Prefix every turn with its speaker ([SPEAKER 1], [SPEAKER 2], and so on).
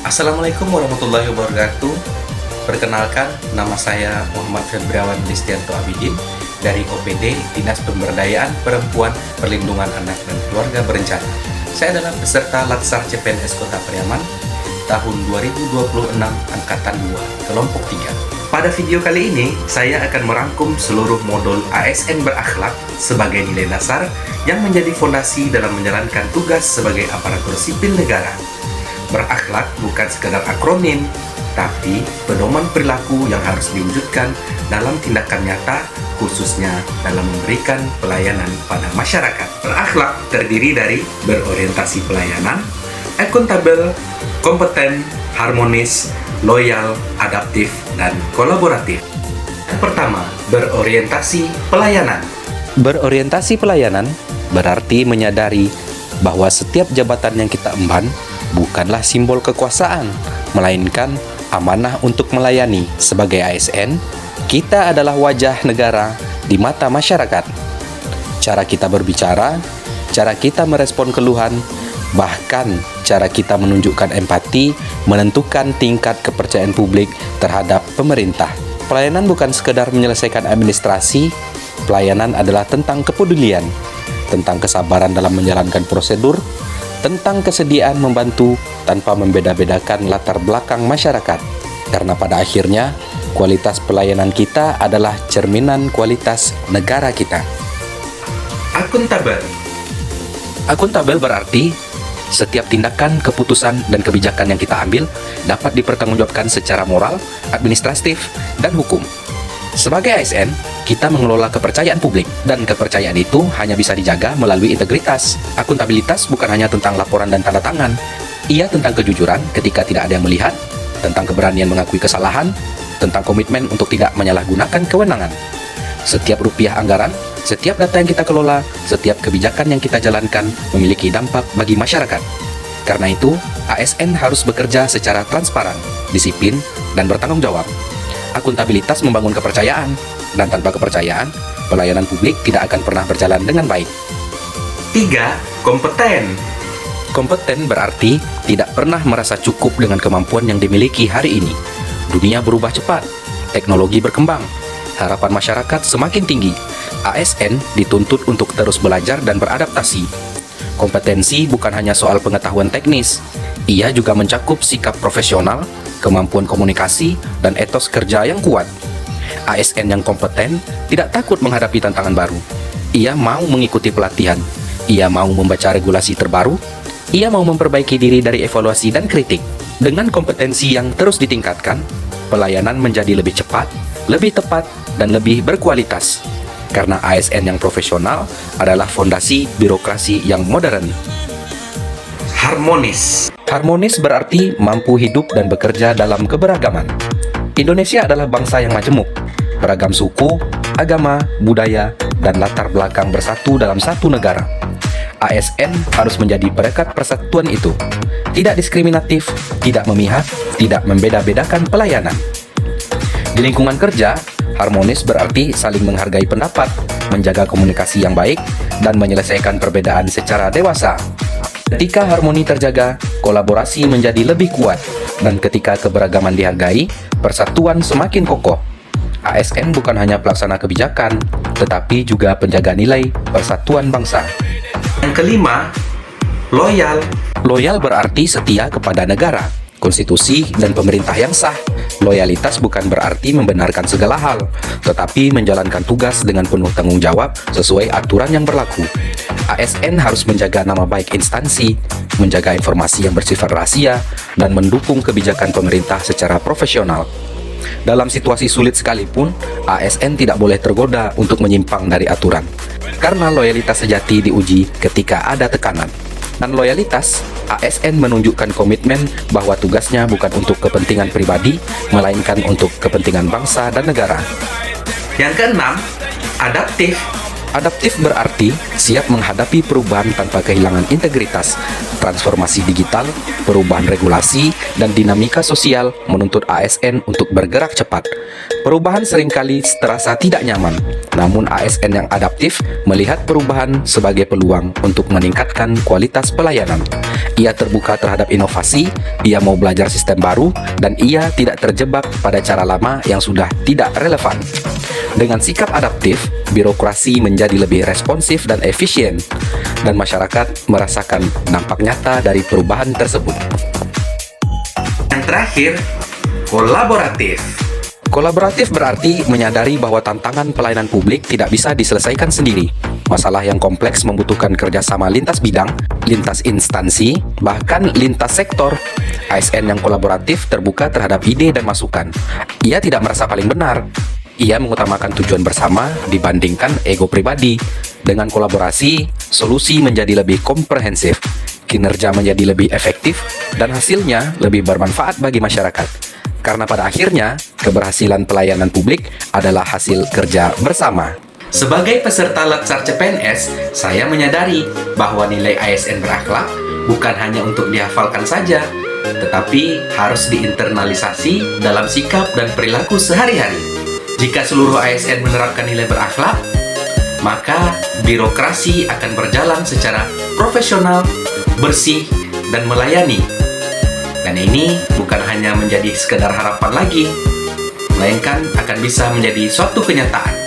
[SPEAKER 1] Assalamualaikum warahmatullahi wabarakatuh. Perkenalkan, nama saya Muhammad Febriawan Listianto Abidin dari OPD Dinas Pemberdayaan Perempuan, Perlindungan Anak dan Keluarga Berencana. Saya adalah peserta Latsar CPNS Kota Pariaman tahun 2026 Angkatan 2, Kelompok 3. Pada video kali ini, saya akan merangkum seluruh modul ASN berakhlak sebagai nilai dasar yang menjadi fondasi dalam menjalankan tugas sebagai aparatur sipil negara. Berakhlak bukan sekadar akronim, tapi pedoman perilaku yang harus diwujudkan dalam tindakan nyata, khususnya dalam memberikan pelayanan pada masyarakat. Berakhlak terdiri dari berorientasi pelayanan, akuntabel, kompeten, harmonis, loyal, adaptif, dan kolaboratif. Yang pertama, berorientasi pelayanan.
[SPEAKER 2] Berorientasi pelayanan berarti menyadari bahwa setiap jabatan yang kita emban bukanlah simbol kekuasaan, melainkan amanah untuk melayani. Sebagai ASN, kita adalah wajah negara di mata masyarakat. Cara kita berbicara, cara kita merespon keluhan, bahkan cara kita menunjukkan empati menentukan tingkat kepercayaan publik terhadap pemerintah. Pelayanan bukan sekedar menyelesaikan administrasi, pelayanan adalah tentang kepedulian, tentang kesabaran dalam menjalankan prosedur, tentang kesediaan membantu tanpa membeda-bedakan latar belakang masyarakat. Karena pada akhirnya, kualitas pelayanan kita adalah cerminan kualitas negara kita.
[SPEAKER 1] Akuntabel.
[SPEAKER 2] Akuntabel berarti setiap tindakan, keputusan, dan kebijakan yang kita ambil dapat dipertanggungjawabkan secara moral, administratif, dan hukum. Sebagai ASN, kita mengelola kepercayaan publik, dan kepercayaan itu hanya bisa dijaga melalui integritas. Akuntabilitas bukan hanya tentang laporan dan tanda tangan, ia tentang kejujuran ketika tidak ada yang melihat, tentang keberanian mengakui kesalahan, tentang komitmen untuk tidak menyalahgunakan kewenangan. Setiap rupiah anggaran, setiap data yang kita kelola, setiap kebijakan yang kita jalankan memiliki dampak bagi masyarakat. Karena itu, ASN harus bekerja secara transparan, disiplin, dan bertanggung jawab. Akuntabilitas membangun kepercayaan, dan tanpa kepercayaan, pelayanan publik tidak akan pernah berjalan dengan baik.
[SPEAKER 1] 3. Kompeten.
[SPEAKER 2] Kompeten berarti tidak pernah merasa cukup dengan kemampuan yang dimiliki hari ini. Dunia berubah cepat, teknologi berkembang, harapan masyarakat semakin tinggi. ASN dituntut untuk terus belajar dan beradaptasi. Kompetensi bukan hanya soal pengetahuan teknis, ia juga mencakup sikap profesional, kemampuan komunikasi, dan etos kerja yang kuat. ASN yang kompeten tidak takut menghadapi tantangan baru. Ia mau mengikuti pelatihan, ia mau membaca regulasi terbaru, ia mau memperbaiki diri dari evaluasi dan kritik. Dengan kompetensi yang terus ditingkatkan, pelayanan menjadi lebih cepat, lebih tepat, dan lebih berkualitas. Karena ASN yang profesional adalah fondasi birokrasi yang modern.
[SPEAKER 1] Harmonis.
[SPEAKER 2] Harmonis berarti mampu hidup dan bekerja dalam keberagaman. Indonesia adalah bangsa yang majemuk, beragam suku, agama, budaya, dan latar belakang bersatu dalam satu negara. ASN harus menjadi perekat persatuan itu, tidak diskriminatif, tidak memihak, tidak membeda-bedakan pelayanan. Di lingkungan kerja, harmonis berarti saling menghargai pendapat, menjaga komunikasi yang baik, dan menyelesaikan perbedaan secara dewasa. Ketika harmoni terjaga, kolaborasi menjadi lebih kuat, dan ketika keberagaman dihargai, persatuan semakin kokoh. ASN bukan hanya pelaksana kebijakan, tetapi juga penjaga nilai persatuan bangsa.
[SPEAKER 1] Yang kelima, loyal.
[SPEAKER 2] Loyal berarti setia kepada negara, konstitusi, dan pemerintah yang sah. Loyalitas bukan berarti membenarkan segala hal, tetapi menjalankan tugas dengan penuh tanggung jawab sesuai aturan yang berlaku. ASN harus menjaga nama baik instansi, menjaga informasi yang bersifat rahasia, dan mendukung kebijakan pemerintah secara profesional. Dalam situasi sulit sekalipun, ASN tidak boleh tergoda untuk menyimpang dari aturan, karena loyalitas sejati diuji ketika ada tekanan. Dan loyalitas, ASN menunjukkan komitmen bahwa tugasnya bukan untuk kepentingan pribadi, melainkan untuk kepentingan bangsa dan negara.
[SPEAKER 1] Yang keenam, adaptif.
[SPEAKER 2] Adaptif berarti siap menghadapi perubahan tanpa kehilangan integritas. Transformasi digital, perubahan regulasi, dan dinamika sosial menuntut ASN untuk bergerak cepat. Perubahan seringkali terasa tidak nyaman, namun ASN yang adaptif melihat perubahan sebagai peluang untuk meningkatkan kualitas pelayanan. Ia terbuka terhadap inovasi, ia mau belajar sistem baru, dan ia tidak terjebak pada cara lama yang sudah tidak relevan. Dengan sikap adaptif, birokrasi menjadi lebih responsif dan efisien, dan masyarakat merasakan dampak nyata dari perubahan tersebut.
[SPEAKER 1] Yang terakhir, kolaboratif.
[SPEAKER 2] Kolaboratif berarti menyadari bahwa tantangan pelayanan publik tidak bisa diselesaikan sendiri. Masalah yang kompleks membutuhkan kerjasama lintas bidang, lintas instansi, bahkan lintas sektor. ASN yang kolaboratif terbuka terhadap ide dan masukan. Ia tidak merasa paling benar. Ia mengutamakan tujuan bersama dibandingkan ego pribadi. Dengan kolaborasi, solusi menjadi lebih komprehensif, kinerja menjadi lebih efektif, dan hasilnya lebih bermanfaat bagi masyarakat. Karena pada akhirnya, keberhasilan pelayanan publik adalah hasil kerja bersama.
[SPEAKER 1] Sebagai peserta Latsar CPNS, saya menyadari bahwa nilai ASN berakhlak bukan hanya untuk dihafalkan saja, tetapi harus diinternalisasi dalam sikap dan perilaku sehari-hari. Jika seluruh ASN menerapkan nilai berakhlak, maka birokrasi akan berjalan secara profesional, bersih, dan melayani. Dan ini bukan hanya menjadi sekedar harapan lagi, melainkan akan bisa menjadi suatu kenyataan.